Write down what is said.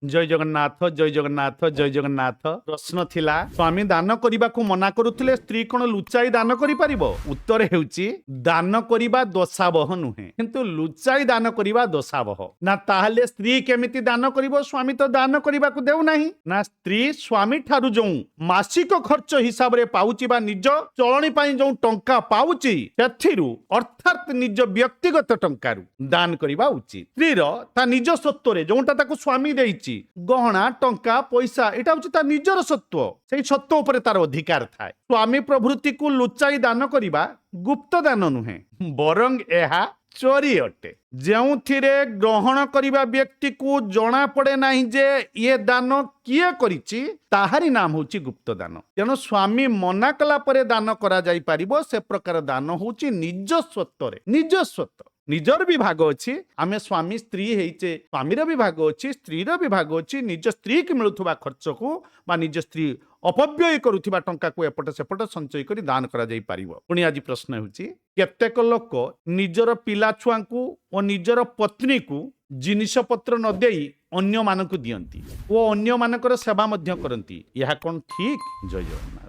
जय जगन्नाथ जय जगन्नाथ जय जगन्नाथ प्रश्न थिला स्वामी दान करने को मना करुले स्त्री कौन लुचाई दान करि परिबो उत्तर हेउची दान करिबा दोषावह नुहे किंतु लुचाई दान करिबा दोषावह ना ताहले स्त्री केमिति दान करिबो स्वामी तो दान करिबा को देउ नाही ना स्त्री स्वामी ठारु जो मासिक खर्च हिसाब रे पाउची बा निज चलणी पई जो टंका पाउची सेथिरु अर्थात निज व्यक्तिगत टंकारु दान करिबा उचित स्त्रीर ता निज सत्वरे जोंटा ताको स्वामी देइची गहना टंका पैसा एटा हूँ तार निजर सत्व से सत्व उपर तार अधिकार थाए स्वामी प्रभृति को लुचाई दान करिबा गुप्त दान नुहे बरং एहा चोरी अटे जोथिरे ग्रहण करिबा व्यक्ति को जना पड़े नाही जे ये दान किए करिछि ताहारी नाम होची गुप्त दान तेणु स्वामी मना कला परे दान करा जाई पारिबो से प्रकार दान होची निजस्वत्वरे निजस्वत्व निजर भी भाग अच्छी आम स्वामी स्त्री हेचे स्वामीर भी भाग अच्छी स्त्रीर भी भाग अच्छी निज स्त्री की मिलुवा खर्च को बा निज स्त्री अपव्यय करुवा टंका को एपट सेपट संचय कर दान करा जाई पारिबो पुणी आज प्रश्न होची केतेक लोक निजर पिला छुआ को और निजर पत्नी को जिनिष पत्र न देई अन्य मानक दियंती ओ अन्य मानकर सेवा मध्य करंती यह कोन ठीक जय जगन्नाथ।